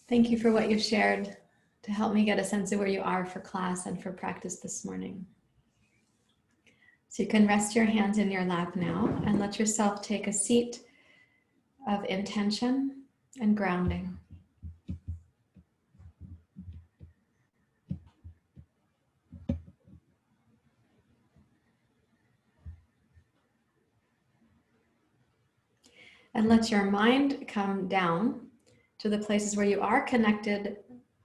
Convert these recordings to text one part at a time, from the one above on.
Thank you for what you shared to help me get a sense of where you are for class and for practice this morning. So you can rest your hands in your lap now and let yourself take a seat of intention and grounding. And let your mind come down to the places where you are connected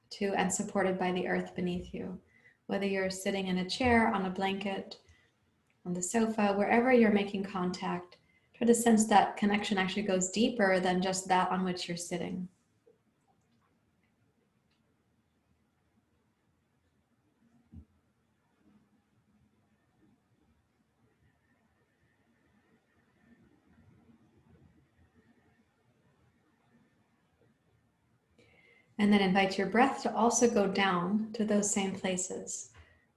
to and supported by the earth beneath you. Whether you're sitting in a chair, on a blanket, on the sofa, wherever you're making contact, try to sense that connection actually goes deeper than just that on which you're sitting. And then invite your breath to also go down to those same places.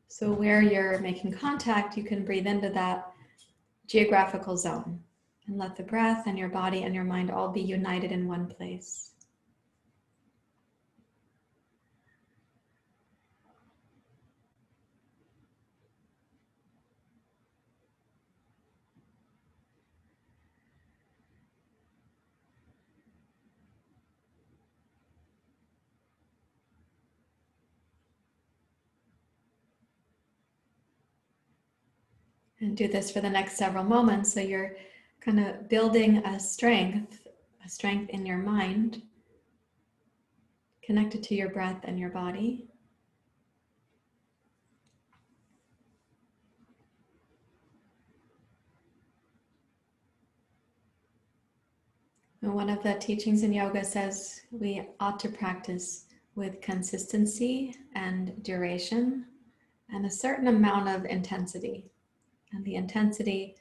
So where you're making contact, you can breathe into that geographical zone and let the breath and your body and your mind all be united in one place. And do this for the next several moments. So you're kind of building a strength in your mind, connected to your breath and your body. And one of the teachings in yoga says we ought to practice with consistency and duration and a certain amount of intensity. And the intensity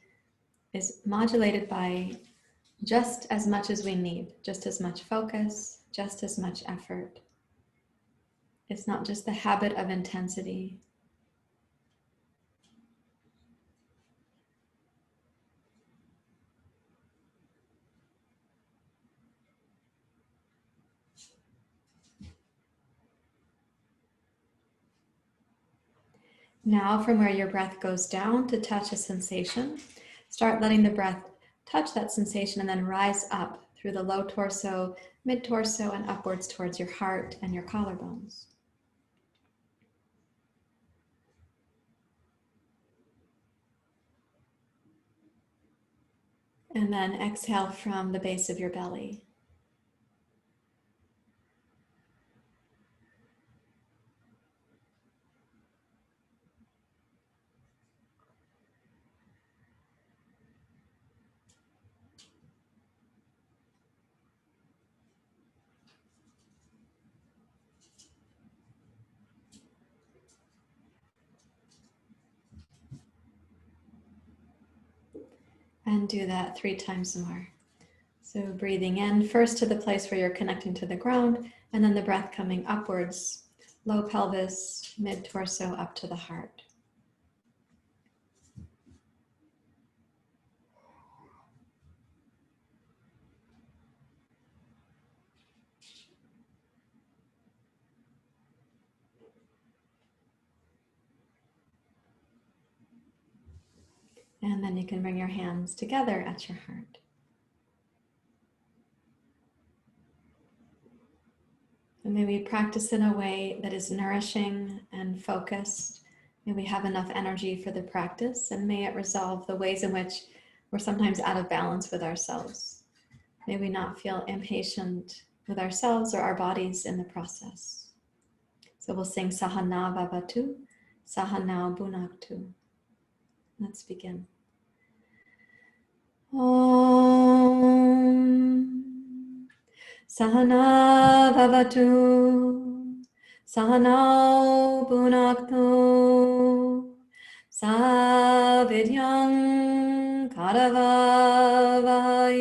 is modulated by just as much as we need, just as much focus, just as much effort. It's not just the habit of intensity. Now, from where your breath goes down to touch a sensation, start letting the breath touch that sensation and then rise up through the low torso, mid-torso, and upwards towards your heart and your collarbones. And then exhale from the base of your belly. And do that 3 times more. So breathing in first to the place where you're connecting to the ground, and then the breath coming upwards, low pelvis, mid-torso, up to the heart. And then you can bring your hands together at your heart. And may we practice in a way that is nourishing and focused. May we have enough energy for the practice, and may it resolve the ways in which we're sometimes out of balance with ourselves. May we not feel impatient with ourselves or our bodies in the process. So we'll sing Sahana Vavatu, Sahana Bhunaktu. Let's begin. Om Sahana Vavatu, Sahana Bhunaktu, Savidyam Karavavai,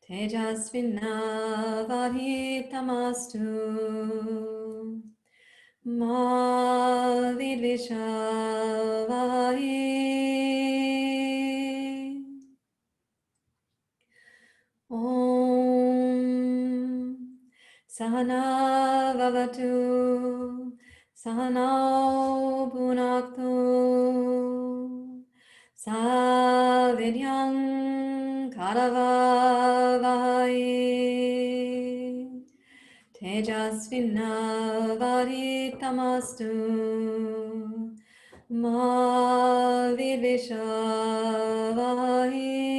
Tejasvinavadhitamastu, Ma Vidvishavai. Om Sahana vavatu, sahana bhunaktu, savidyam karavavai, tejasvinavaditamastu, ma vidvishavahi.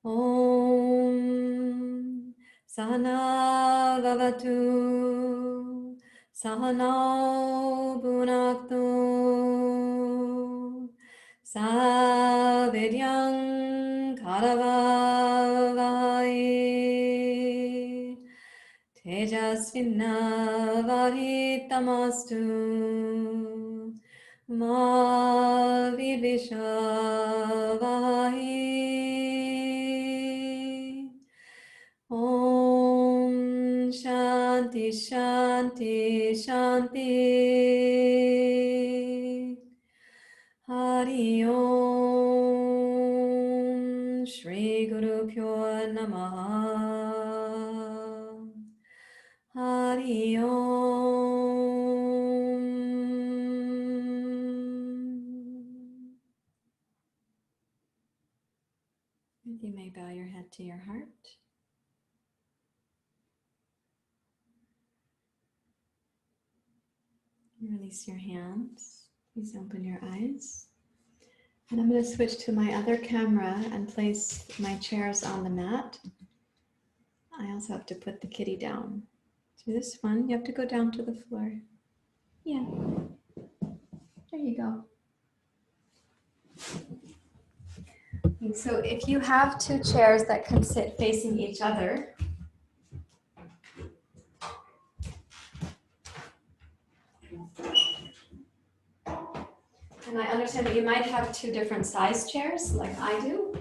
Om Sahana Vavatu, Sahana Bhunaktu, Savidyam Karavavai, Tejasvinavaditamastu, ma vidvishavahi. Om Shanti Shanti Shanti. Hari Om Shri Guru Pyo Namaha. Hari Om. And you may bow your head to your heart. Release your hands. Please open your eyes. And I'm going to switch to my other camera and place my chairs on the mat. I also have to put the kitty down. So this one, you have to go down to the floor. Yeah. There you go. And so if you have two chairs that can sit facing each other, and I understand that you might have two different size chairs like I do.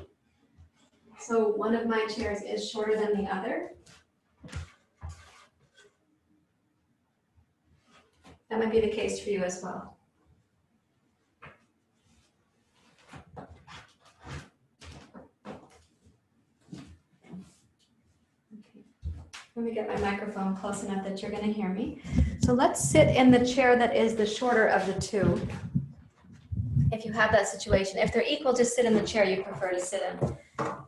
So one of my chairs is shorter than the other. That might be the case for you as well. Okay. Let me get my microphone close enough that you're going to hear me. So let's sit in the chair that is the shorter of the two. If you have that situation, if they're equal, just sit in the chair you prefer to sit in.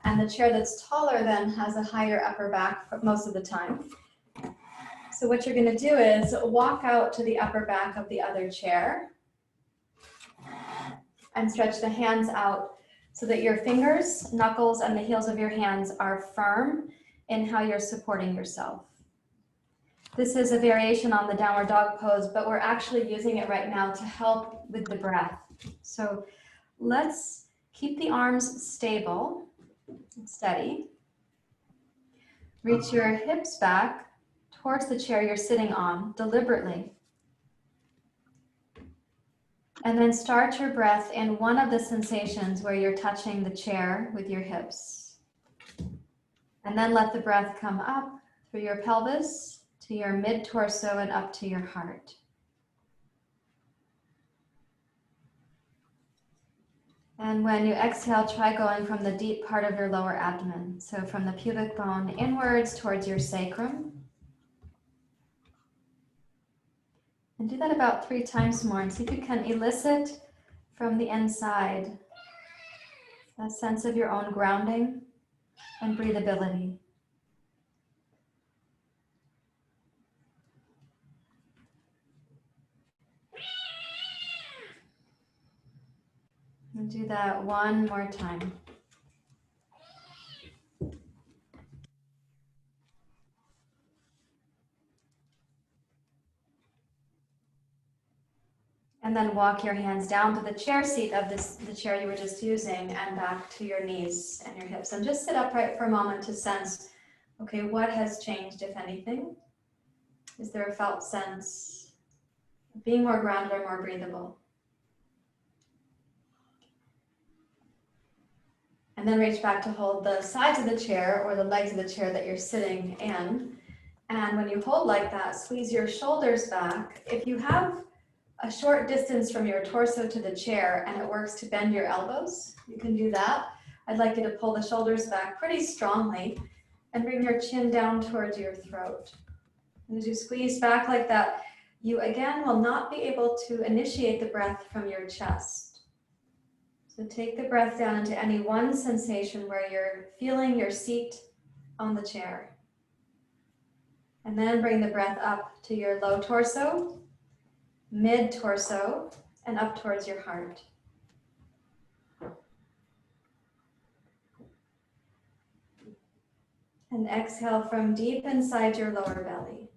And the chair that's taller then has a higher upper back most of the time. So what you're going to do is walk out to the upper back of the other chair and stretch the hands out so that your fingers, knuckles, and the heels of your hands are firm in how you're supporting yourself. This is a variation on the downward dog pose, but we're actually using it right now to help with the breath. So let's keep the arms stable and steady. Reach your hips back towards the chair you're sitting on deliberately. And then start your breath in one of the sensations where you're touching the chair with your hips. And then let the breath come up through your pelvis to your mid-torso and up to your heart. And when you exhale, try going from the deep part of your lower abdomen. So from the pubic bone inwards towards your sacrum. And do that about 3 times more and see if you can elicit from the inside a sense of your own grounding and breathability. And do that one more time. And then walk your hands down to the chair seat of the chair you were just using and back to your knees and your hips. And just sit upright for a moment to sense, okay, what has changed, if anything? Is there a felt sense of being more grounded or more breathable? And then reach back to hold the sides of the chair or the legs of the chair that you're sitting in. And when you hold like that, squeeze your shoulders back. If you have a short distance from your torso to the chair and it works to bend your elbows, you can do that. I'd like you to pull the shoulders back pretty strongly And bring your chin down towards your throat. And as you squeeze back like that, you again will not be able to initiate the breath from your chest. So take the breath down into any one sensation where you're feeling your seat on the chair. And then bring the breath up to your low torso, mid torso, and up towards your heart. And exhale from deep inside your lower belly.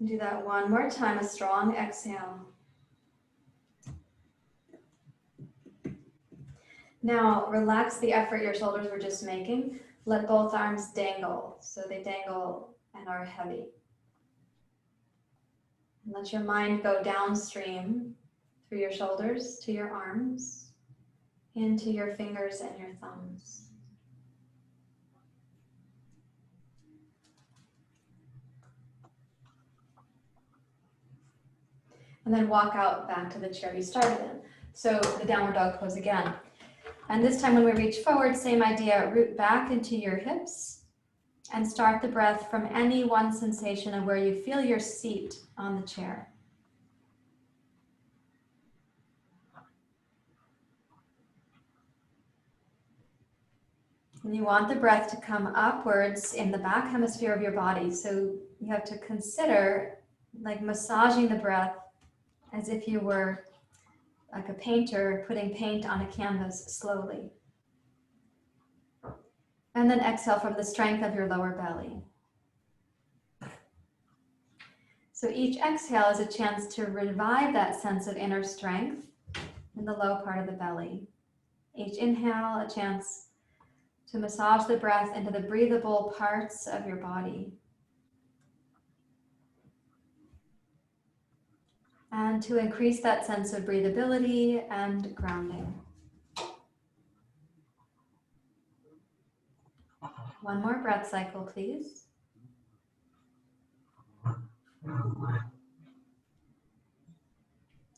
Do that one more time, a strong exhale. Now relax the effort your shoulders were just making. Let both arms dangle, so they dangle and are heavy. And let your mind go downstream through your shoulders to your arms, into your fingers and your thumbs. And then walk out back to the chair you started in. So the downward dog pose again. And this time when we reach forward, same idea, root back into your hips and start the breath from any one sensation of where you feel your seat on the chair. And you want the breath to come upwards in the back hemisphere of your body. So you have to consider like massaging the breath as if you were like a painter putting paint on a canvas slowly. And then exhale from the strength of your lower belly. So each exhale is a chance to revive that sense of inner strength in the low part of the belly. Each inhale, a chance to massage the breath into the breathable parts of your body. And to increase that sense of breathability and grounding. One more breath cycle, please.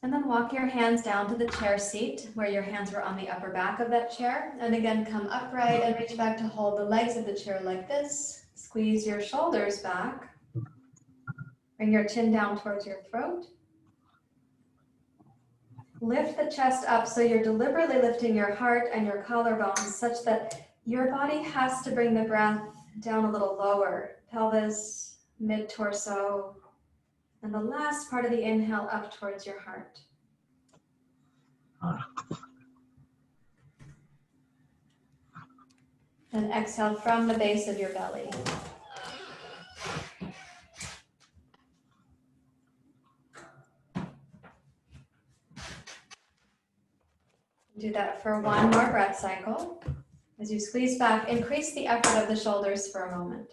And then walk your hands down to the chair seat where your hands were on the upper back of that chair. And again, come upright and reach back to hold the legs of the chair like this. Squeeze your shoulders back. Bring your chin down towards your throat. Lift the chest up so you're deliberately lifting your heart and your collarbones such that your body has to bring the breath down a little lower. Pelvis, mid-torso, and the last part of the inhale up towards your heart. Then exhale from the base of your belly. Do that for one more breath cycle. As you squeeze back, increase the effort of the shoulders for a moment.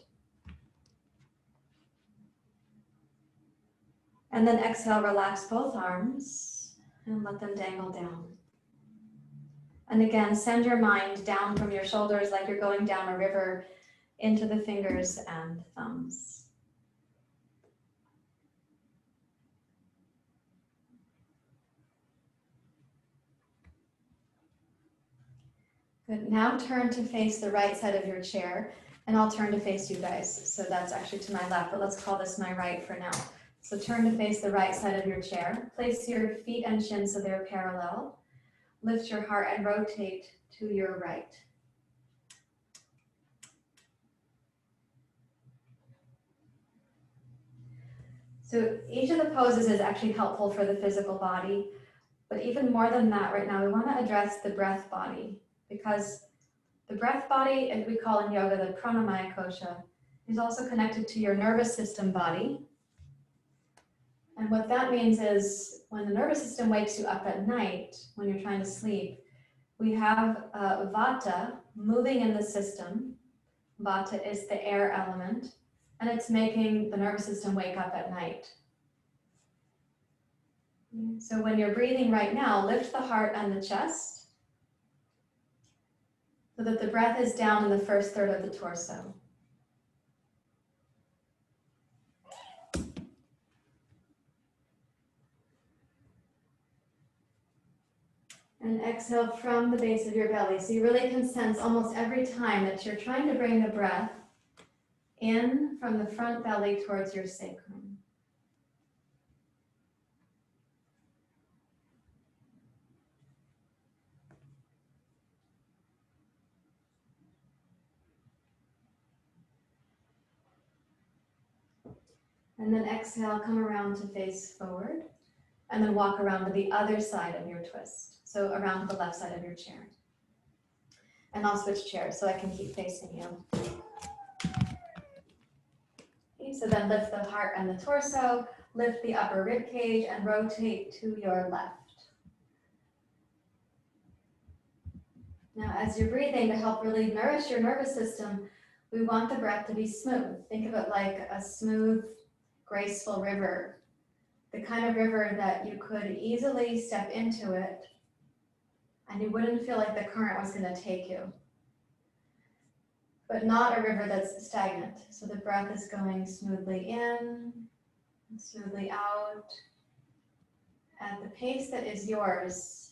And then exhale, relax both arms and let them dangle down. And again, send your mind down from your shoulders like you're going down a river into the fingers and thumbs. Good. Now turn to face the right side of your chair, and I'll turn to face you guys. So that's actually to my left, but let's call this my right for now. So turn to face the right side of your chair. Place your feet and chin so they're parallel. Lift your heart and rotate to your right. So each of the poses is actually helpful for the physical body, but even more than that right now, we want to address the breath body, because the breath body, as we call in yoga, the pranamaya kosha, is also connected to your nervous system body. And what that means is when the nervous system wakes you up at night, when you're trying to sleep, we have vata moving in the system. Vata is the air element, and it's making the nervous system wake up at night. So when you're breathing right now, lift the heart and the chest so that the breath is down in the first third of the torso. And exhale from the base of your belly. So you really can sense almost every time that you're trying to bring the breath in from the front belly towards your sacrum. And then exhale, come around to face forward. And then walk around to the other side of your twist. So around to the left side of your chair. And I'll switch chairs so I can keep facing you. Okay, so then lift the heart and the torso, lift the upper rib cage and rotate to your left. Now, as you're breathing, to help really nourish your nervous system, we want the breath to be smooth. Think of it like a smooth, graceful river. The kind of river that you could easily step into it and you wouldn't feel like the current was going to take you. But not a river that's stagnant. So the breath is going smoothly in, and smoothly out, at the pace that is yours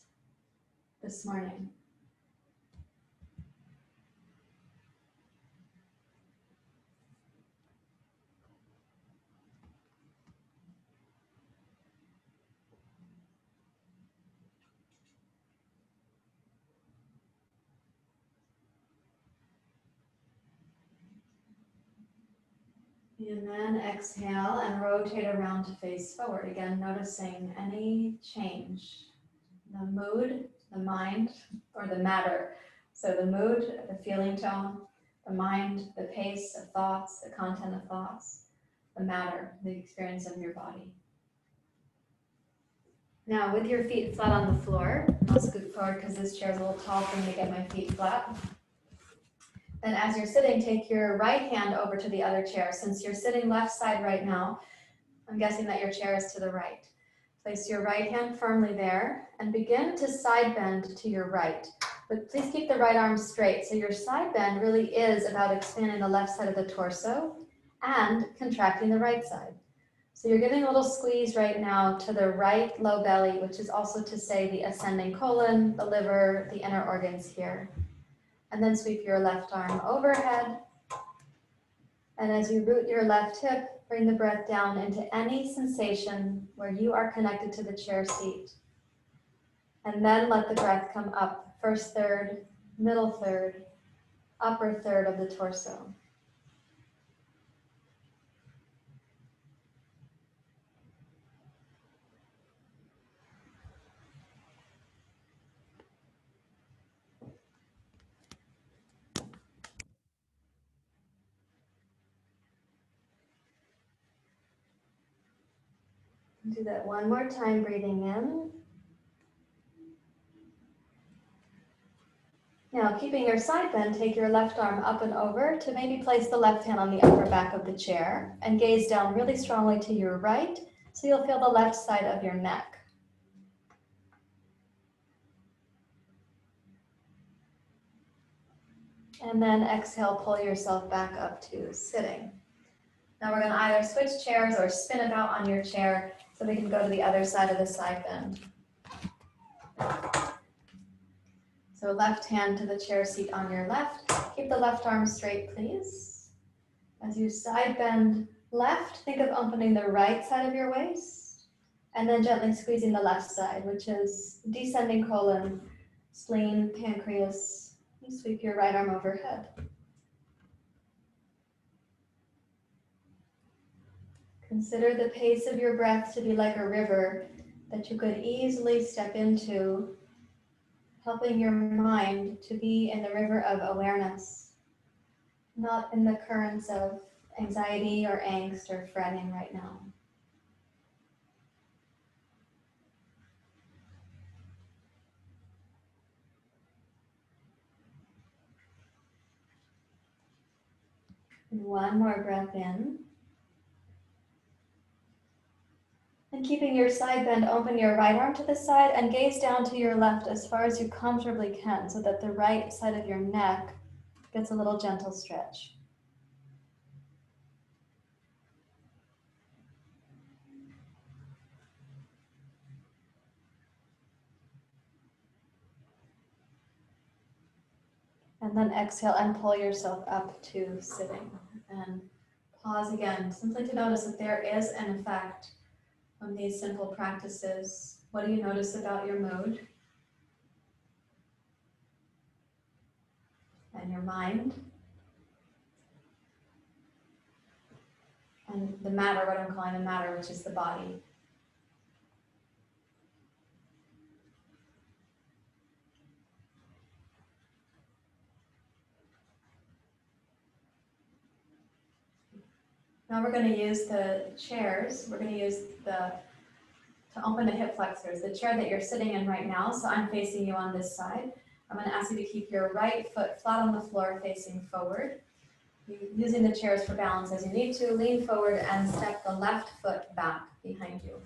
this morning. And then exhale and rotate around to face forward. Again, noticing any change, the mood, the mind, or the matter. So the mood, the feeling tone, the mind, the pace of thoughts, the content of thoughts, the matter, the experience of your body. Now with your feet flat on the floor, I'll scoot forward because this chair is a little tall for me to get my feet flat. Then as you're sitting, take your right hand over to the other chair. Since you're sitting left side right now, I'm guessing that your chair is to the right. Place your right hand firmly there and begin to side bend to your right. But please keep the right arm straight. So your side bend really is about expanding the left side of the torso and contracting the right side. So you're giving a little squeeze right now to the right low belly, which is also to say the ascending colon, the liver, the inner organs here. And then sweep your left arm overhead. And as you root your left hip, bring the breath down into any sensation where you are connected to the chair seat. And then let the breath come up, first third, middle third, upper third of the torso. Do that one more time, breathing in. Now, keeping your side bend, take your left arm up and over to maybe place the left hand on the upper back of the chair and gaze down really strongly to your right so you'll feel the left side of your neck. And then exhale, pull yourself back up to sitting. Now we're going to either switch chairs or spin about on your chair so we can go to the other side of the side bend. So left hand to the chair seat on your left. Keep the left arm straight, please. As you side bend left, think of opening the right side of your waist and then gently squeezing the left side, which is descending colon, spleen, pancreas. You sweep your right arm overhead. Consider the pace of your breath to be like a river that you could easily step into, helping your mind to be in the river of awareness, not in the currents of anxiety or angst or fretting right now. And one more breath in. And keeping your side bend, open your right arm to the side and gaze down to your left as far as you comfortably can so that the right side of your neck gets a little gentle stretch. And then exhale and pull yourself up to sitting. And pause again, simply to notice that there is an effect from these simple practices. What do you notice about your mood and your mind? And the matter, what I'm calling the matter, which is the body. Now we're going to use the chairs. We're going to use to open the hip flexors, the chair that you're sitting in right now. So I'm facing you on this side. I'm going to ask you to keep your right foot flat on the floor facing forward. Using the chairs for balance as you need to. Lean forward and step the left foot back behind you.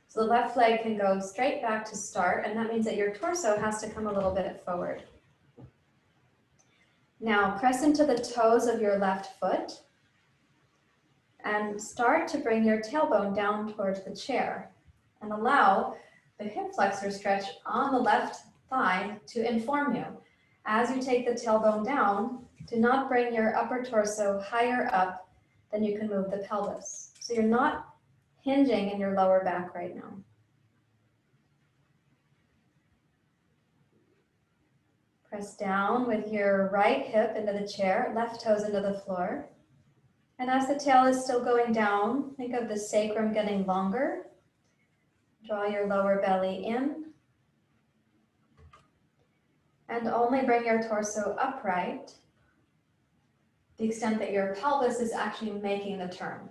So the left leg can go straight back to start, and that means that your torso has to come a little bit forward. Now press into the toes of your left foot and start to bring your tailbone down towards the chair and allow the hip flexor stretch on the left thigh to inform you. As you take the tailbone down, do not bring your upper torso higher up than you can move the pelvis. So you're not hinging in your lower back right now. Press down with your right hip into the chair, left toes into the floor. And as the tail is still going down, think of the sacrum getting longer. Draw your lower belly in. And only bring your torso upright to the extent that your pelvis is actually making the turn.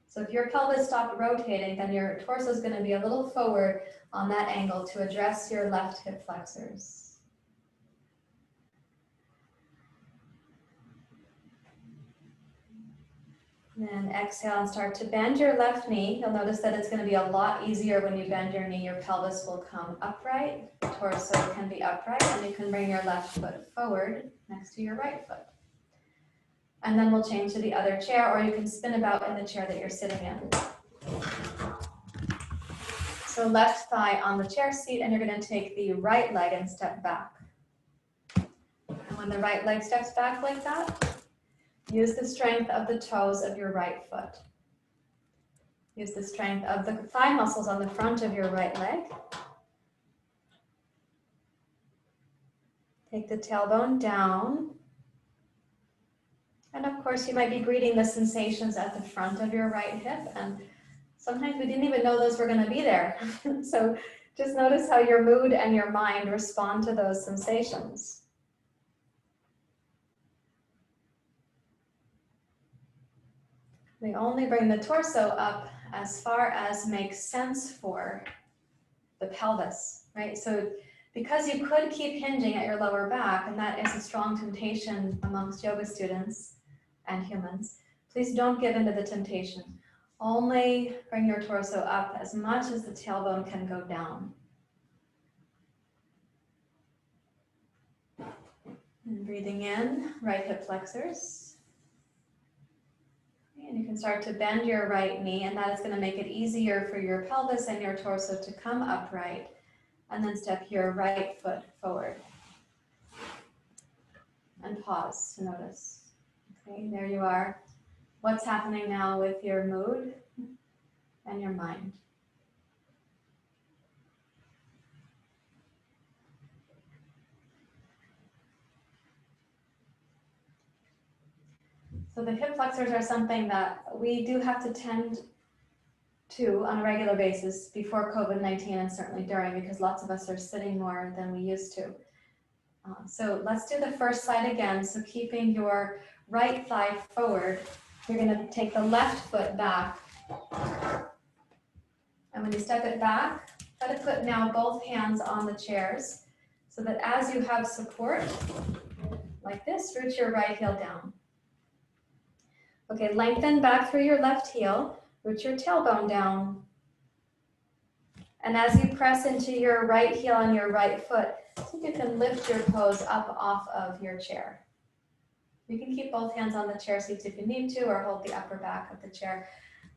So if your pelvis stopped rotating, then your torso is going to be a little forward on that angle to address your left hip flexors. Then exhale and start to bend your left knee. You'll notice that it's going to be a lot easier when you bend your knee. Your pelvis will come upright, the torso can be upright, and you can bring your left foot forward next to your right foot. And then we'll change to the other chair, or you can spin about in the chair that you're sitting in. So left thigh on the chair seat, and you're going to take the right leg and step back. And when the right leg steps back like that, use the strength of the toes of your right foot. Use the strength of the thigh muscles on the front of your right leg. Take the tailbone down. And of course, you might be greeting the sensations at the front of your right hip. And sometimes we didn't even know those were going to be there. So just notice how your mood and your mind respond to those sensations. We only bring the torso up as far as makes sense for the pelvis, right? So because you could keep hinging at your lower back, and that is a strong temptation amongst yoga students and humans, please don't give into the temptation. Only bring your torso up as much as the tailbone can go down. And breathing in, right hip flexors. And you can start to bend your right knee, and that is going to make it easier for your pelvis and your torso to come upright. And then step your right foot forward. And pause to notice. Okay, there you are. What's happening now with your mood and your mind? So the hip flexors are something that we do have to tend to on a regular basis before COVID-19 and certainly during, because lots of us are sitting more than we used to. So let's do the first side again. So keeping your right thigh forward, you're going to take the left foot back. And when you step it back, try to put now both hands on the chairs so that as you have support, like this, root your right heel down. Okay, lengthen back through your left heel, root your tailbone down. And as you press into your right heel and your right foot, see if you can lift your toes up off of your chair. You can keep both hands on the chair seats if you need to, or hold the upper back of the chair.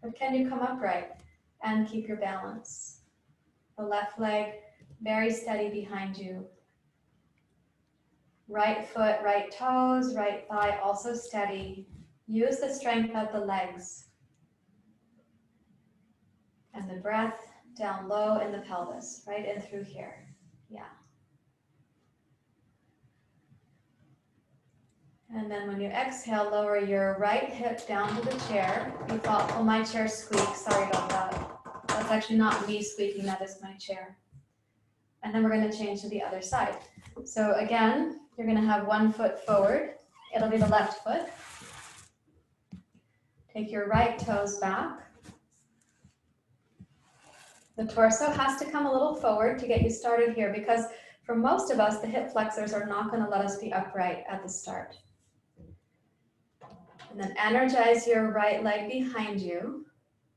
But can you come upright and keep your balance? The left leg very steady behind you. Right foot, right toes, right thigh also steady. Use the strength of the legs. And the breath down low in the pelvis, right in through here. Yeah. And then when you exhale, lower your right hip down to the chair. Be thoughtful, my chair squeaks. Sorry about that. That's actually not me squeaking, that is my chair. And then we're going to change to the other side. So again, you're going to have one foot forward. It'll be the left foot. Take your right toes back. The torso has to come a little forward to get you started here, because for most of us, the hip flexors are not going to let us be upright at the start. And then energize your right leg behind you,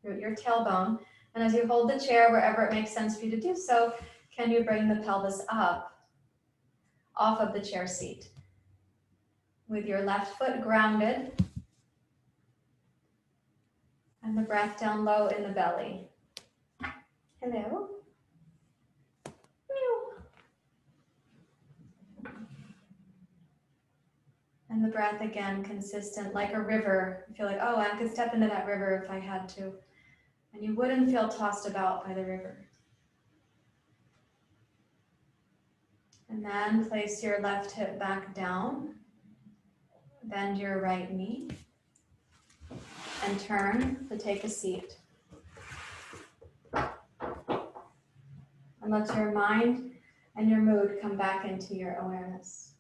your tailbone. And as you hold the chair, wherever it makes sense for you to do so, can you bring the pelvis up off of the chair seat? With your left foot grounded and the breath down low in the belly. Hello. And the breath again, consistent, like a river. You feel like, oh, I could step into that river if I had to. And you wouldn't feel tossed about by the river. And then place your left hip back down. Bend your right knee. And turn to take a seat. And let your mind and your mood come back into your awareness.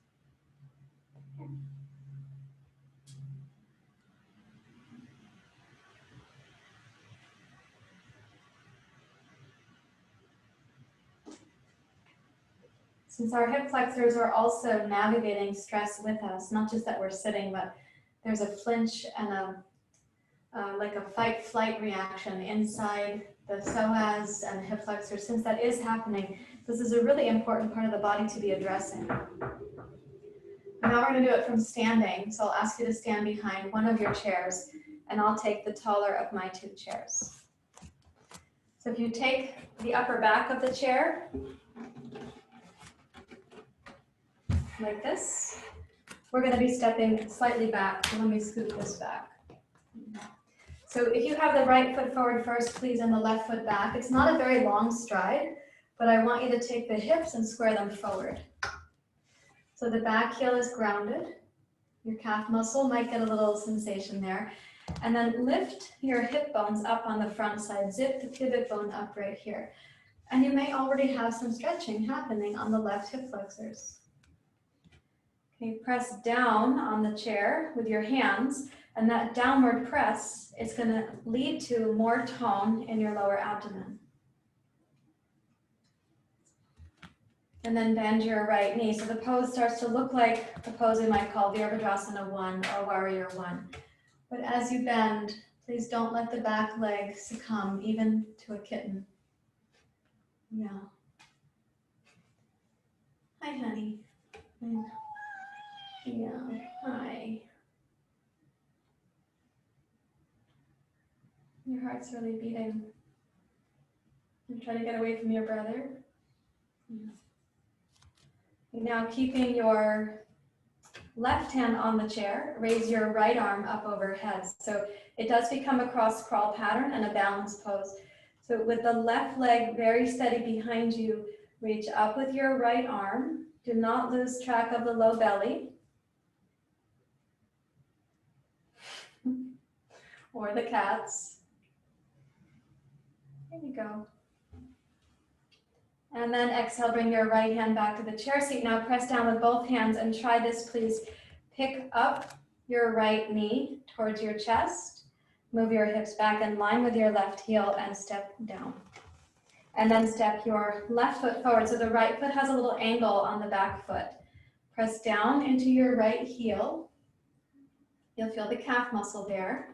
Since our hip flexors are also navigating stress with us, not just that we're sitting, but there's a flinch and like a fight-flight reaction inside the psoas and the hip flexors. Since that is happening, this is a really important part of the body to be addressing. Now we're going to do it from standing. So I'll ask you to stand behind one of your chairs, and I'll take the taller of my two chairs. So if you take the upper back of the chair, like this, we're going to be stepping slightly back. So let me scoot this back. So if you have the right foot forward first, please, and the left foot back. It's not a very long stride, but I want you to take the hips and square them forward. So the back heel is grounded. Your calf muscle might get a little sensation there. And then lift your hip bones up on the front side. Zip the pivot bone up right here. And you may already have some stretching happening on the left hip flexors. Okay, press down on the chair with your hands, and that downward press is going to lead to more tone in your lower abdomen. And then bend your right knee. So the pose starts to look like the pose we might call Virabhadrasana 1 or Warrior 1. But as you bend, please don't let the back leg succumb, even to a kitten. Yeah. Hi, honey. Yeah, hi. Your heart's really beating. You trying to get away from your brother? Yeah. Now keeping your left hand on the chair, raise your right arm up overhead. So it does become a cross crawl pattern and a balance pose. So with the left leg very steady behind you, reach up with your right arm. Do not lose track of the low belly. Or the cats. There you go. And then exhale, bring your right hand back to the chair seat. Now press down with both hands and try this, please. Pick up your right knee towards your chest. Move your hips back in line with your left heel and step down. And then step your left foot forward. So the right foot has a little angle on the back foot. Press down into your right heel. You'll feel the calf muscle there.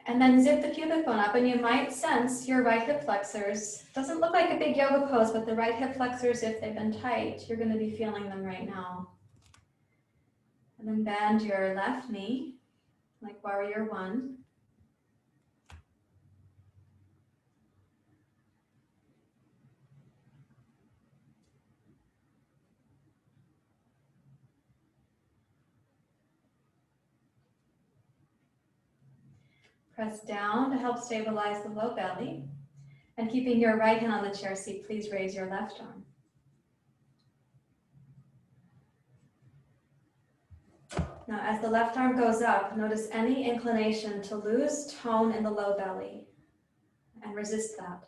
And then zip the pubic bone up, and you might sense your right hip flexors. Doesn't look like a big yoga pose, but the right hip flexors, if they've been tight, you're going to be feeling them right now. And then bend your left knee, like Warrior 1. Press down to help stabilize the low belly. And keeping your right hand on the chair seat, please raise your left arm. Now, as the left arm goes up, notice any inclination to lose tone in the low belly and resist that.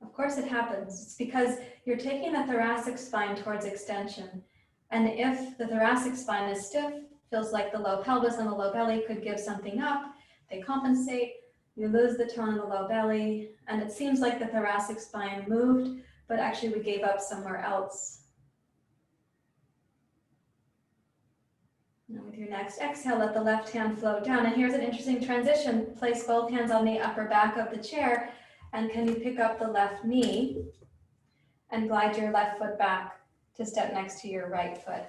Of course it happens. It's because you're taking the thoracic spine towards extension. And if the thoracic spine is stiff, feels like the low pelvis and the low belly could give something up, they compensate, you lose the tone in the low belly, and it seems like the thoracic spine moved, but actually we gave up somewhere else. Now with your next exhale, let the left hand float down. And here's an interesting transition. Place both hands on the upper back of the chair, and can you pick up the left knee and glide your left foot back to step next to your right foot.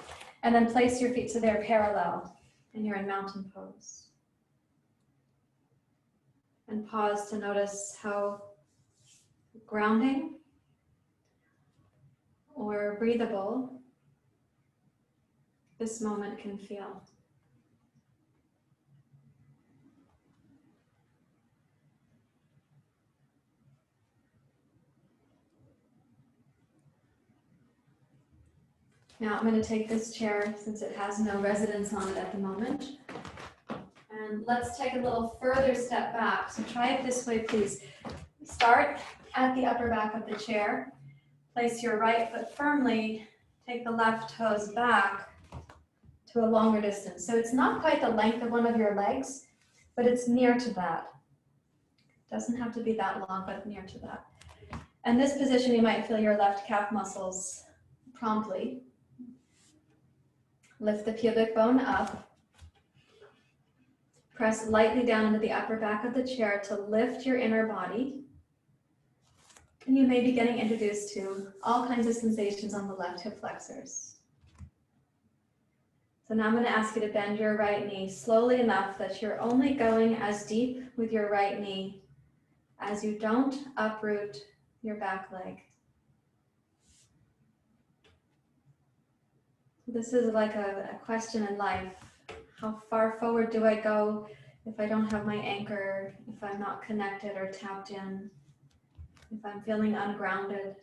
And then place your feet so they're parallel and you're in mountain pose. And pause to notice how grounding or breathable this moment can feel. Now I'm going to take this chair, since it has no residence on it at the moment, and let's take a little further step back. So try it this way, please. Start at the upper back of the chair. Place your right foot firmly. Take the left toes back to a longer distance. So it's not quite the length of one of your legs, but it's near to that. It doesn't have to be that long, but near to that. And this position, you might feel your left calf muscles promptly. Lift the pubic bone up. Press lightly down into the upper back of the chair to lift your inner body. And you may be getting introduced to all kinds of sensations on the left hip flexors. So now I'm going to ask you to bend your right knee slowly enough that you're only going as deep with your right knee as you don't uproot your back leg. This is like a question in life. How far forward do I go if I don't have my anchor, if I'm not connected or tapped in, if I'm feeling ungrounded?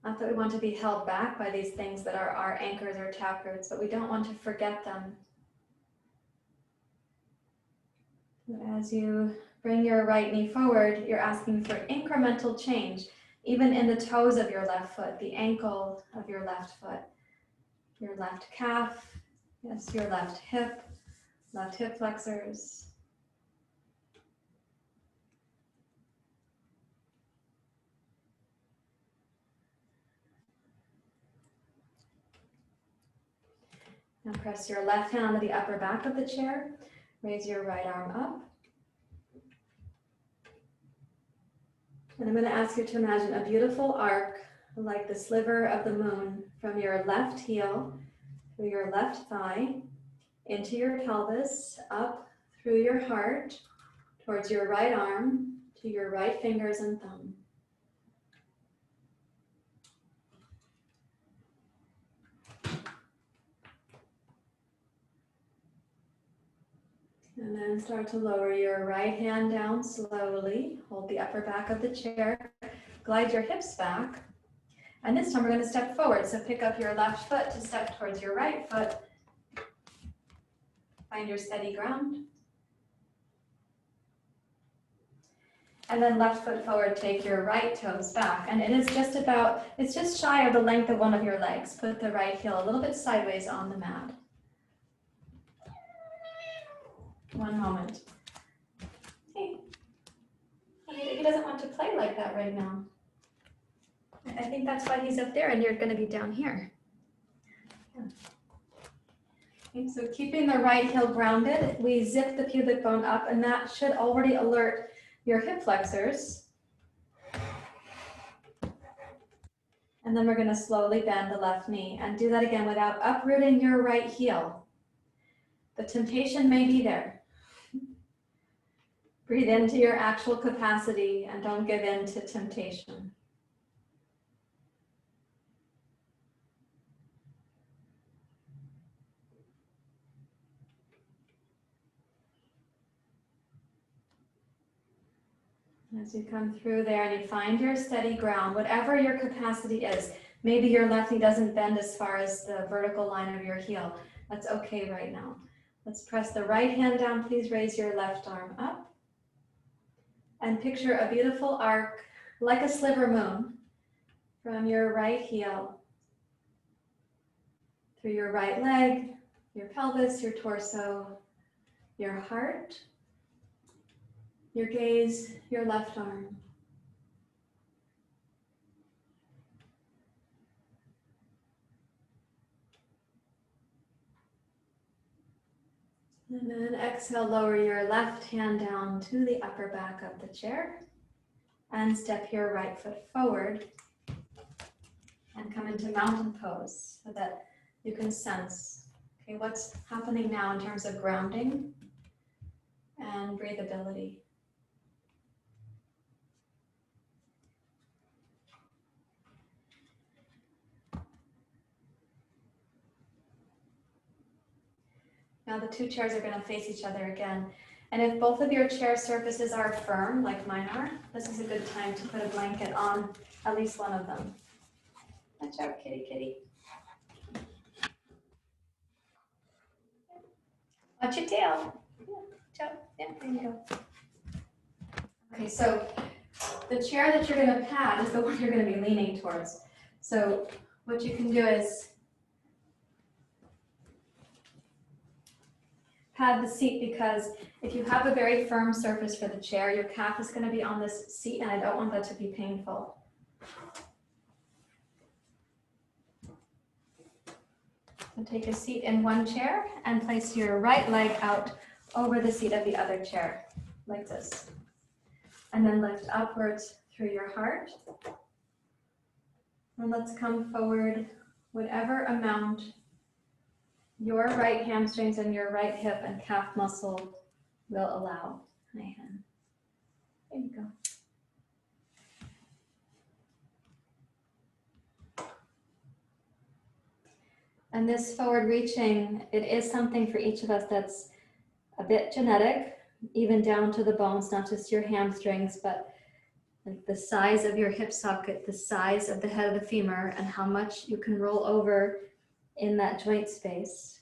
Not that we want to be held back by these things that are our anchors or tap roots, but we don't want to forget them. As you bring your right knee forward, you're asking for incremental change, even in the toes of your left foot, the ankle of your left foot, your left calf, yes, your left hip flexors. Now press your left hand onto the upper back of the chair. Raise your right arm up. And I'm going to ask you to imagine a beautiful arc like the sliver of the moon from your left heel through your left thigh into your pelvis, up through your heart, towards your right arm, to your right fingers and thumb. And then start to lower your right hand down slowly. Hold the upper back of the chair. Glide your hips back. And this time we're going to step forward. So pick up your left foot to step towards your right foot. Find your steady ground. And then left foot forward, take your right toes back. And it's just shy of the length of one of your legs. Put the right heel a little bit sideways on the mat. One moment. Hey, he doesn't want to play like that right now. I think that's why he's up there and you're going to be down here. Yeah. Okay, so keeping the right heel grounded, we zip the pubic bone up, and that should already alert your hip flexors. And then we're going to slowly bend the left knee and do that again without uprooting your right heel. The temptation may be there. Breathe into your actual capacity and don't give in to temptation. As you come through there and you find your steady ground, whatever your capacity is. Maybe your left knee doesn't bend as far as the vertical line of your heel. That's okay right now. Let's press the right hand down. Please raise your left arm up. And picture a beautiful arc, like a sliver moon, from your right heel, through your right leg, your pelvis, your torso, your heart, your gaze, your left arm. And then exhale, lower your left hand down to the upper back of the chair and step your right foot forward and come into mountain pose so that you can sense, okay, what's happening now in terms of grounding and breathability. Now the two chairs are going to face each other again. And if both of your chair surfaces are firm, like mine are, this is a good time to put a blanket on at least one of them. Watch out, kitty, kitty. Watch your tail. Yeah, there you go. Okay, so the chair that you're going to pad is the one you're going to be leaning towards. So what you can do is pad the seat, because if you have a very firm surface for the chair, your calf is going to be on this seat, and I don't want that to be painful. So take a seat in one chair and place your right leg out over the seat of the other chair, like this. And then lift upwards through your heart. And let's come forward whatever amount your right hamstrings and your right hip and calf muscle will allow. There you go. And this forward reaching, it is something for each of us that's a bit genetic, even down to the bones, not just your hamstrings, but like the size of your hip socket, the size of the head of the femur, and how much you can roll over in that joint space.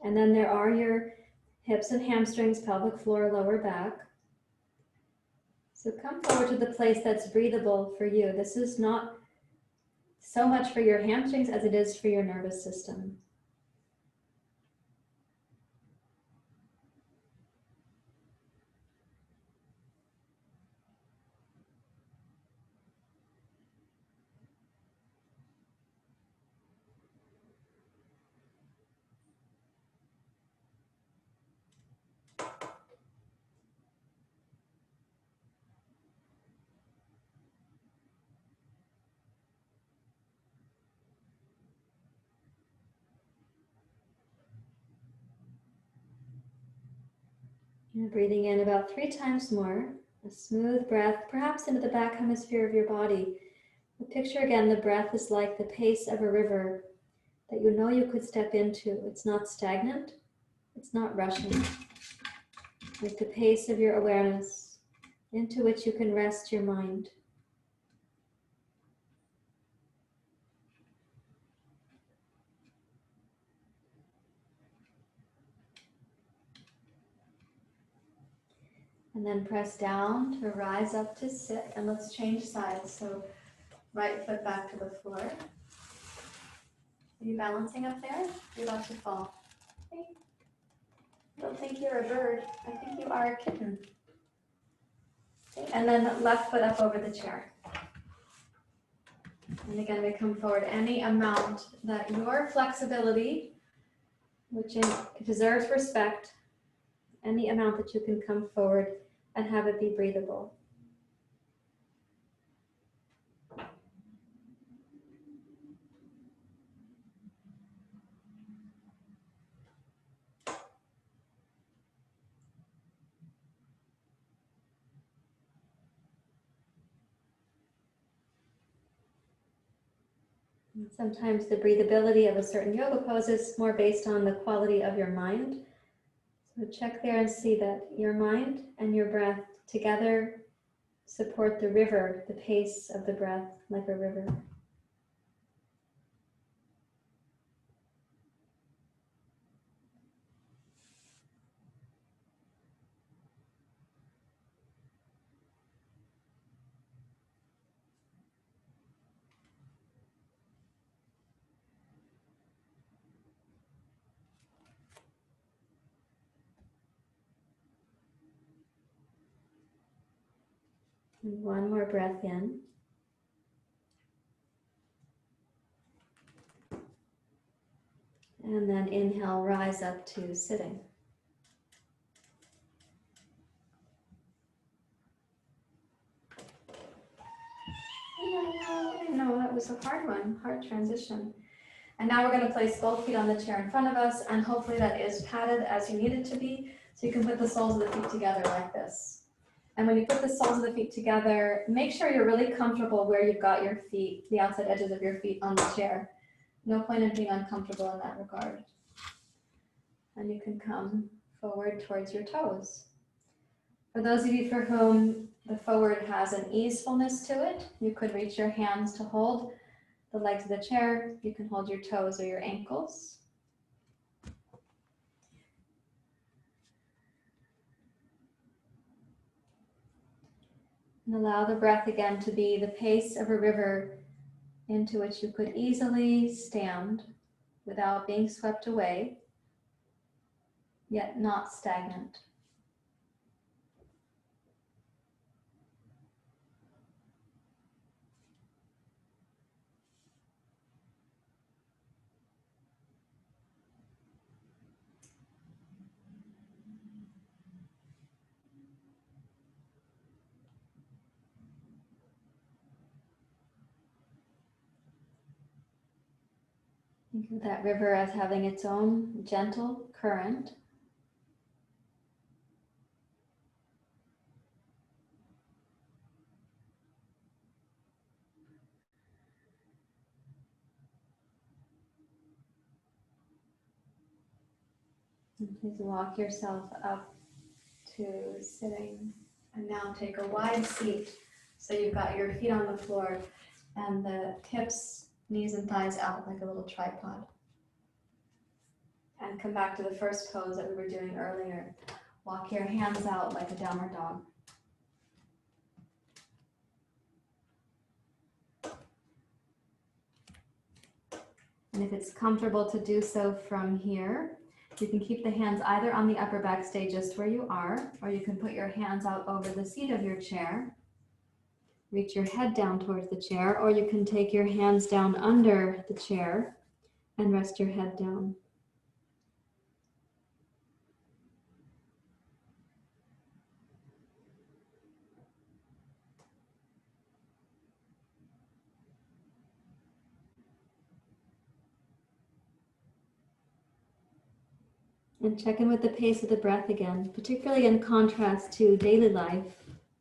And then there are your hips and hamstrings, pelvic floor, lower back. So come forward to the place that's breathable for you. This is not so much for your hamstrings as it is for your nervous system. And breathing in about 3 times more, a smooth breath, perhaps into the back hemisphere of your body. But picture again, the breath is like the pace of a river that you know you could step into. It's not stagnant, it's not rushing. Like the pace of your awareness into which you can rest your mind. And then press down to rise up to sit, and let's change sides. So right foot back to the floor. Are you balancing up there? You're about to fall. Okay. I don't think you're a bird. I think you are a kitten. Okay. And then left foot up over the chair. And again, we come forward any amount that your flexibility, which deserves respect, any amount that you can come forward and have it be breathable. And sometimes the breathability of a certain yoga pose is more based on the quality of your mind. So check there and see that your mind and your breath together support the river, the pace of the breath like a river. And one more breath in. And then inhale, rise up to sitting. I know that was a hard one, hard transition. And now we're going to place both feet on the chair in front of us, and hopefully that is padded as you need it to be, so you can put the soles of the feet together like this. And when you put the soles of the feet together, make sure you're really comfortable where you've got your feet, the outside edges of your feet on the chair. No point in being uncomfortable in that regard. And you can come forward towards your toes. For those of you for whom the forward has an easefulness to it, you could reach your hands to hold the legs of the chair. You can hold your toes or your ankles. And allow the breath again to be the pace of a river into which you could easily stand without being swept away, yet not stagnant. Think of that river as having its own gentle current. And please walk yourself up to sitting. And now take a wide seat. So you've got your feet on the floor and the hips, knees and thighs out like a little tripod. And come back to the first pose that we were doing earlier. Walk your hands out like a downward dog. And if it's comfortable to do so from here, you can keep the hands either on the upper back, stay just where you are, or you can put your hands out over the seat of your chair. Reach your head down towards the chair, or you can take your hands down under the chair and rest your head down. And check in with the pace of the breath again, particularly in contrast to daily life,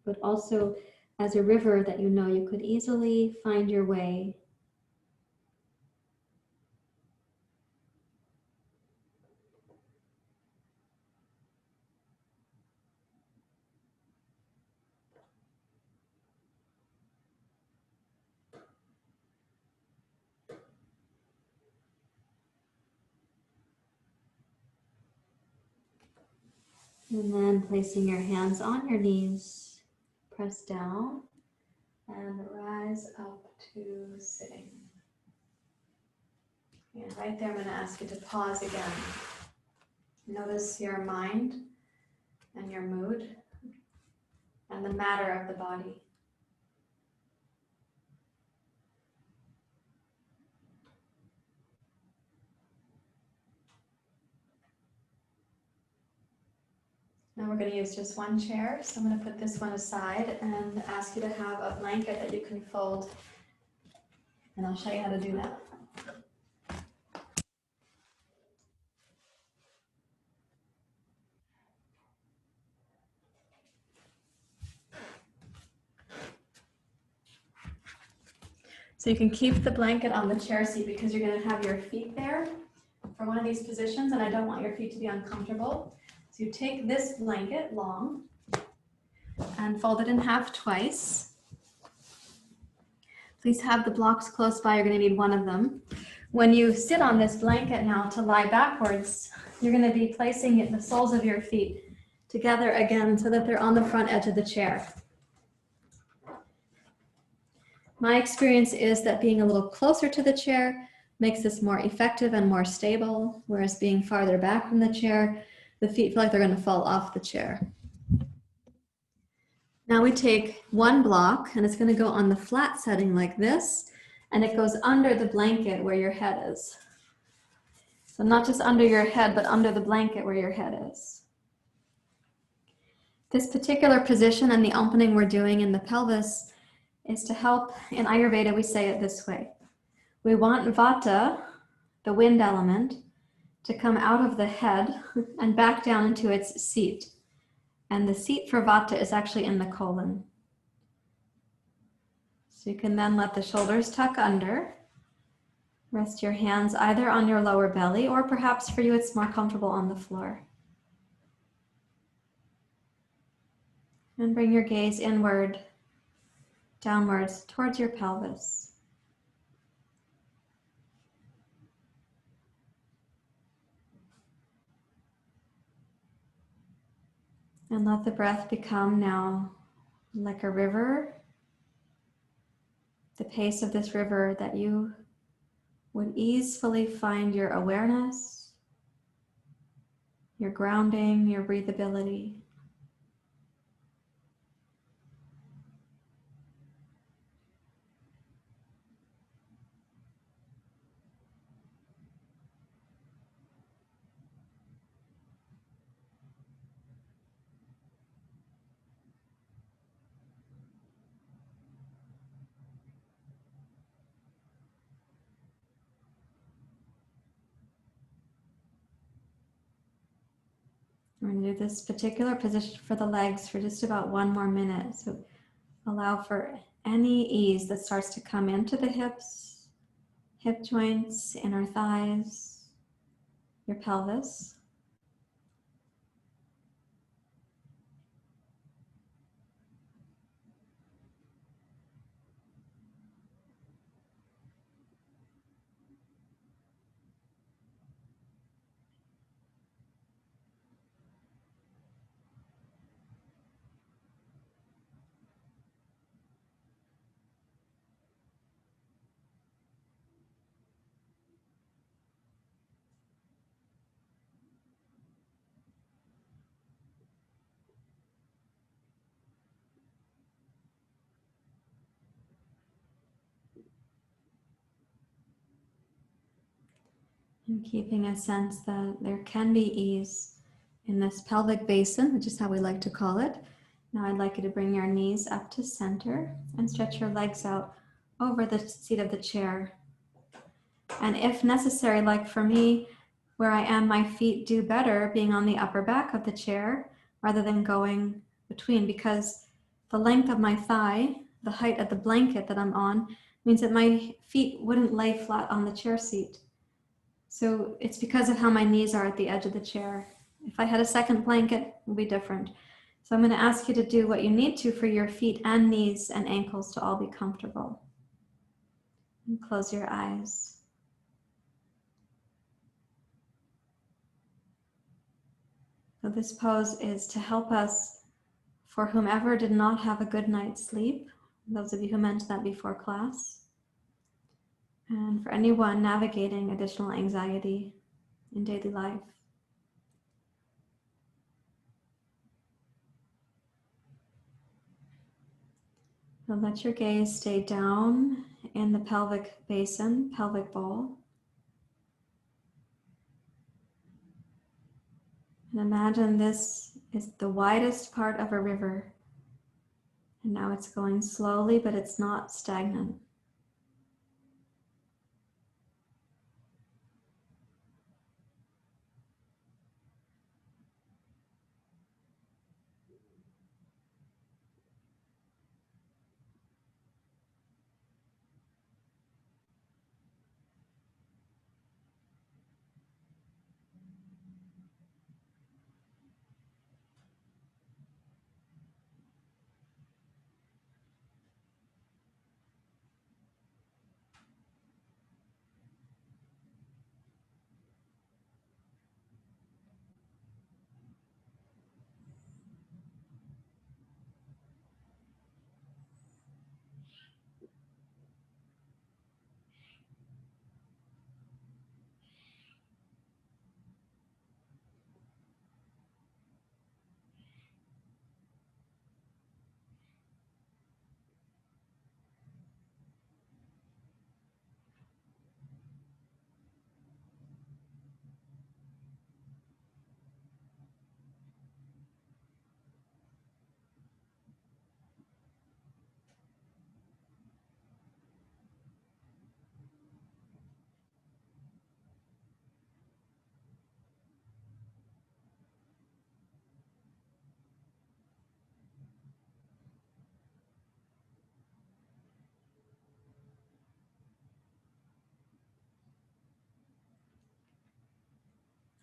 but also as a river that you know you could easily find your way. And then placing your hands on your knees, press down and rise up to sitting. And right there, I'm going to ask you to pause again. Notice your mind and your mood and the matter of the body. Now we're going to use just one chair, so I'm going to put this one aside and ask you to have a blanket that you can fold, and I'll show you how to do that. So you can keep the blanket on the chair seat because you're going to have your feet there for one of these positions, and I don't want your feet to be uncomfortable. So you take this blanket long, and fold it in half twice. Please have the blocks close by. You're going to need one of them. When you sit on this blanket now to lie backwards, you're going to be placing the soles of your feet together again so that they're on the front edge of the chair. My experience is that being a little closer to the chair makes this more effective and more stable, whereas being farther back from the chair, the feet feel like they're going to fall off the chair. Now we take one block and it's going to go on the flat setting like this, and it goes under the blanket where your head is. So not just under your head, but under the blanket where your head is. This particular position and the opening we're doing in the pelvis is to help. In Ayurveda, we say it this way. We want Vata, the wind element, to come out of the head and back down into its seat. And the seat for Vata is actually in the colon. So you can then let the shoulders tuck under. Rest your hands either on your lower belly, or perhaps for you it's more comfortable on the floor. And bring your gaze inward, downwards towards your pelvis. And let the breath become now like a river, the pace of this river that you would easily find your awareness, your grounding, your breathability. We're going to do this particular position for the legs for just about 1 more minute. So allow for any ease that starts to come into the hips, hip joints, inner thighs, your pelvis. And keeping a sense that there can be ease in this pelvic basin, which is how we like to call it. Now I'd like you to bring your knees up to center and stretch your legs out over the seat of the chair. And if necessary, like for me, where I am, my feet do better being on the upper back of the chair rather than going between, because the length of my thigh, the height of the blanket that I'm on, means that my feet wouldn't lay flat on the chair seat. So it's because of how my knees are at the edge of the chair. If I had a second blanket, it would be different. So I'm going to ask you to do what you need to for your feet and knees and ankles to all be comfortable. And close your eyes. So this pose is to help us, for whomever did not have a good night's sleep, those of you who mentioned that before class, and for anyone navigating additional anxiety in daily life. So let your gaze stay down in the pelvic basin, pelvic bowl. And imagine this is the widest part of a river. And now it's going slowly, but it's not stagnant.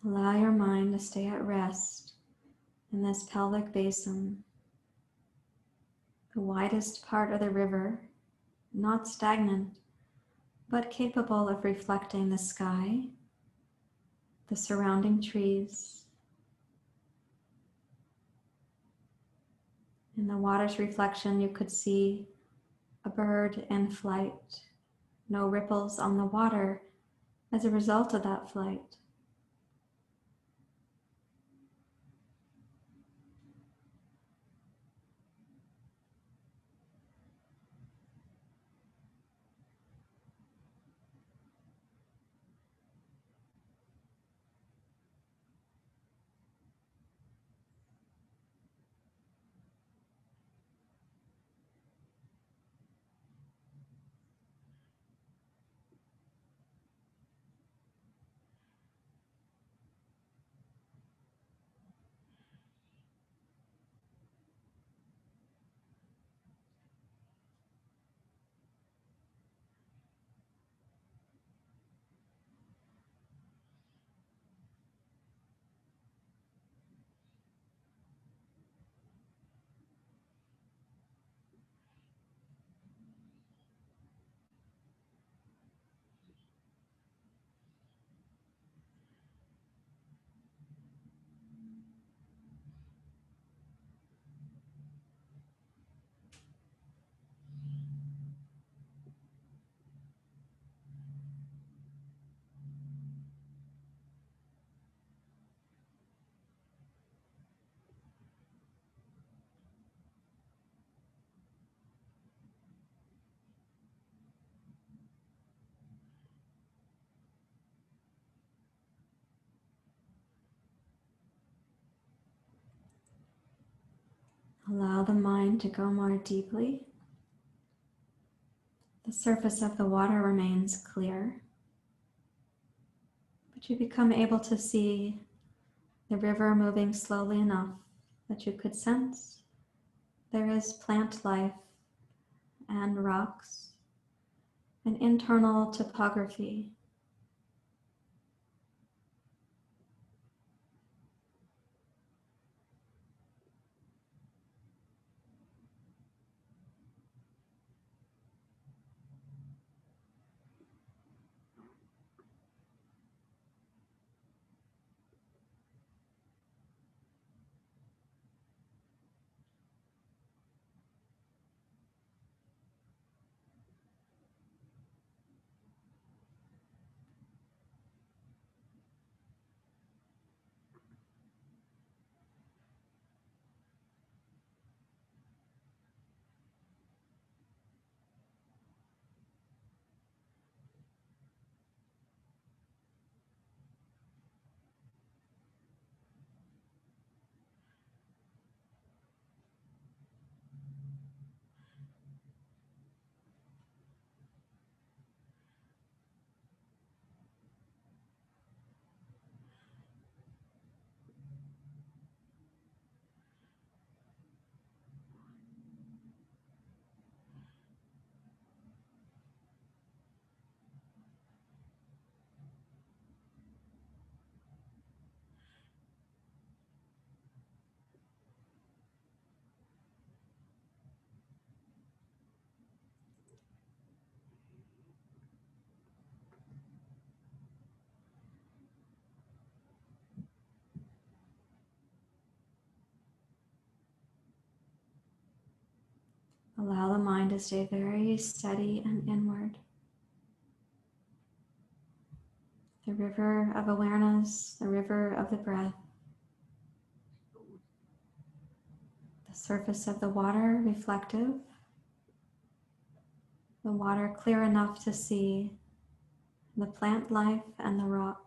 Allow your mind to stay at rest in this pelvic basin, the widest part of the river, not stagnant, but capable of reflecting the sky, the surrounding trees. In the water's reflection, you could see a bird in flight, no ripples on the water as a result of that flight. Allow the mind to go more deeply. The surface of the water remains clear, but you become able to see the river moving slowly enough that you could sense there is plant life and rocks, an internal topography. Allow the mind to stay very steady and inward. The river of awareness, the river of the breath. The surface of the water reflective. The water clear enough to see the plant life and the rocks.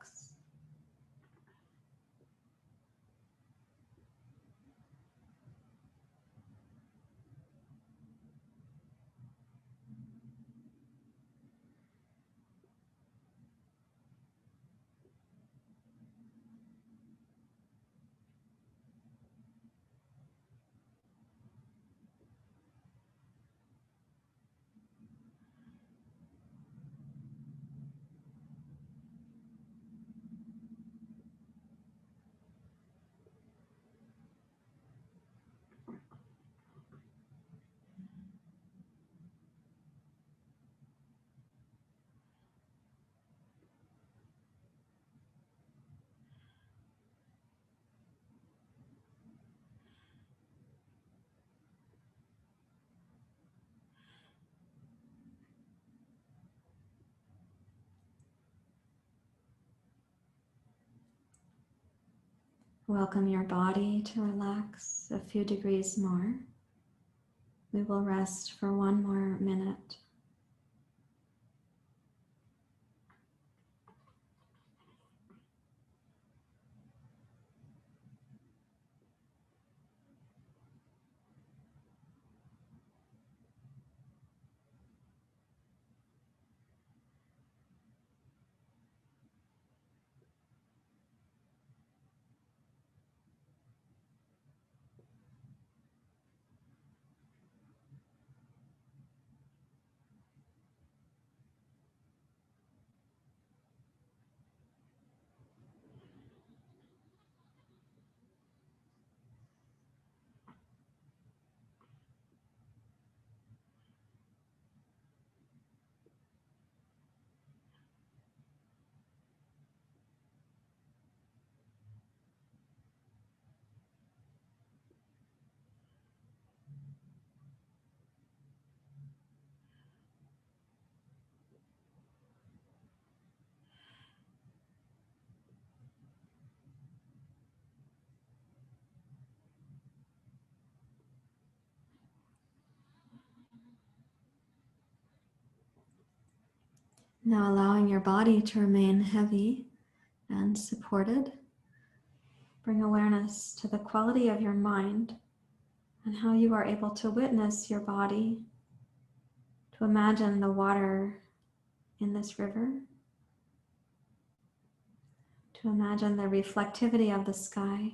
Welcome your body to relax a few degrees more. We will rest for 1 more minute. Now allowing your body to remain heavy and supported, bring awareness to the quality of your mind and how you are able to witness your body, to imagine the water in this river, to imagine the reflectivity of the sky.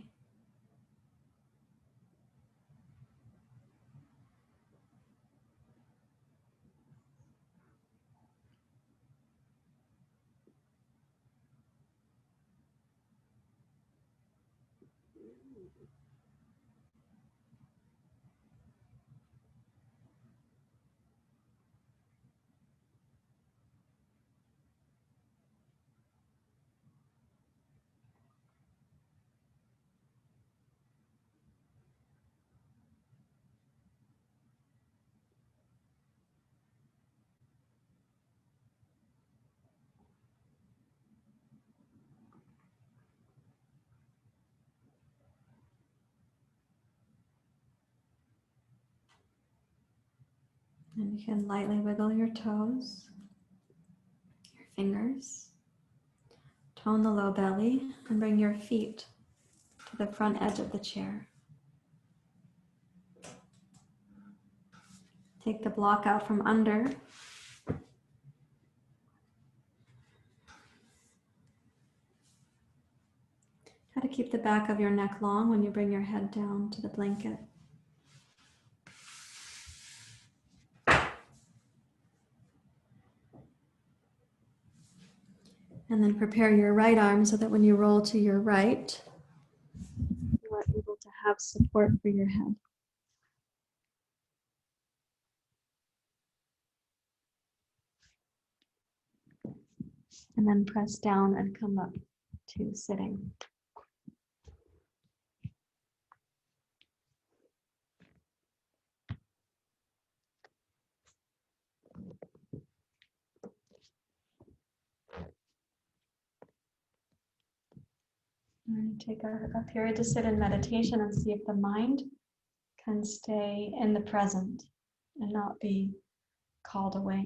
And you can lightly wiggle your toes, your fingers, tone the low belly, and bring your feet to the front edge of the chair. Take the block out from under. Try to keep the back of your neck long when you bring your head down to the blanket. And then prepare your right arm so that when you roll to your right, you are able to have support for your head. And then press down and come up to sitting. We're going to take a period to sit in meditation and see if the mind can stay in the present and not be called away.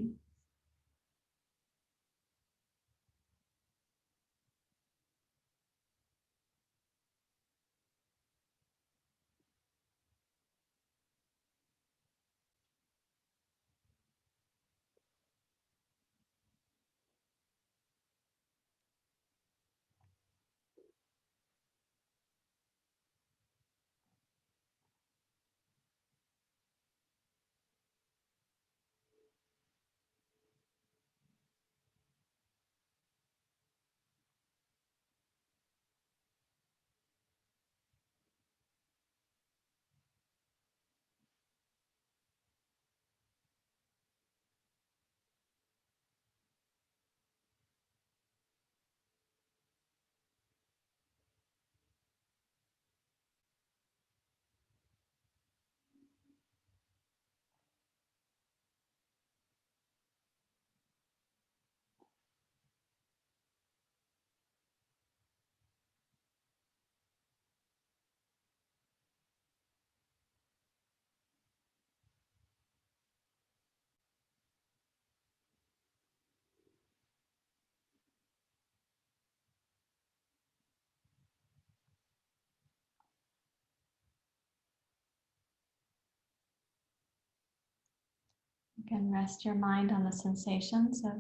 Again, rest your mind on the sensations of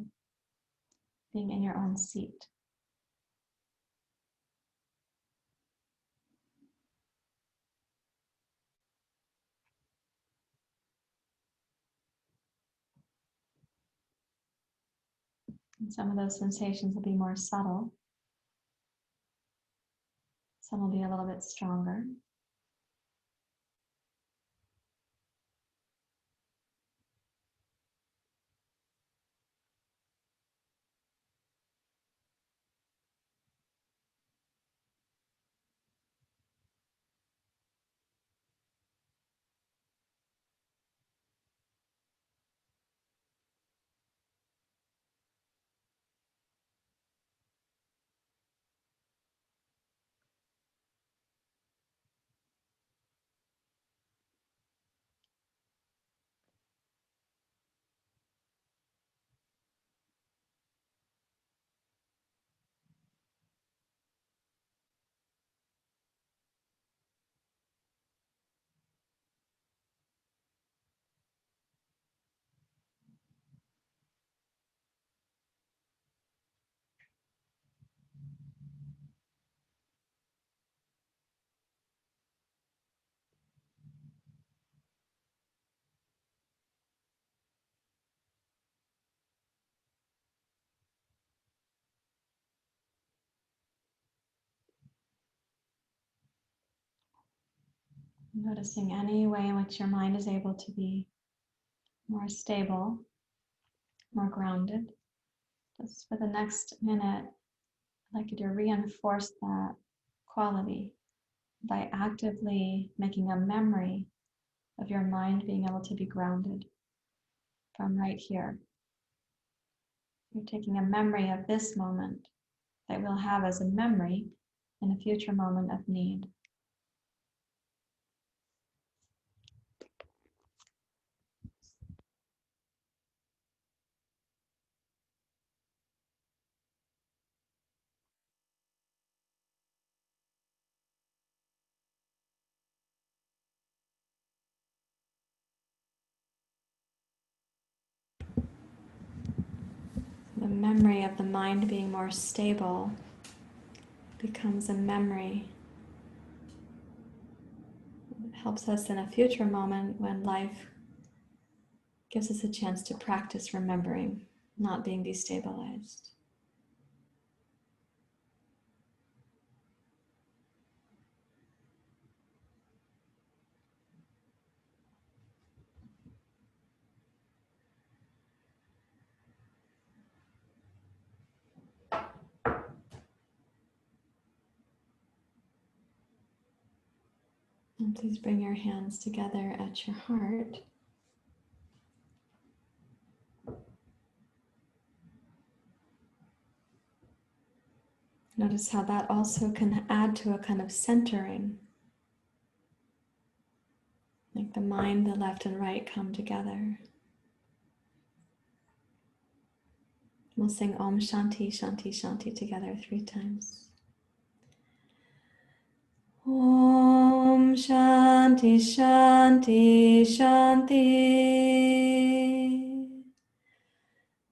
being in your own seat. And some of those sensations will be more subtle. Some will be a little bit stronger. Noticing any way in which your mind is able to be more stable, more grounded. Just for the next minute, I'd like you to reinforce that quality by actively making a memory of your mind being able to be grounded from right here. You're taking a memory of this moment that we'll have as a memory in a future moment of need. The memory of the mind being more stable becomes a memory. It helps us in a future moment when life gives us a chance to practice remembering, not being destabilized. And please bring your hands together at your heart. Notice how that also can add to a kind of centering. Like the mind, the left and right come together. We'll sing Om Shanti, Shanti, Shanti together 3 times. Om Shanti, Shanti, Shanti.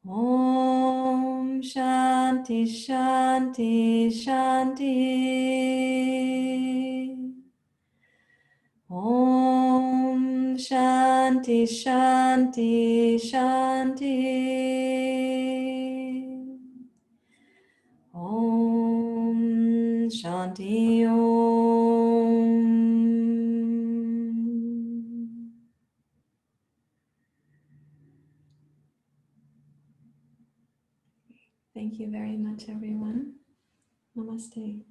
Om Shanti, Shanti, Shanti. Om Shanti, Shanti, Shanti. Om Shanti Om. Thank you very much, everyone. Namaste.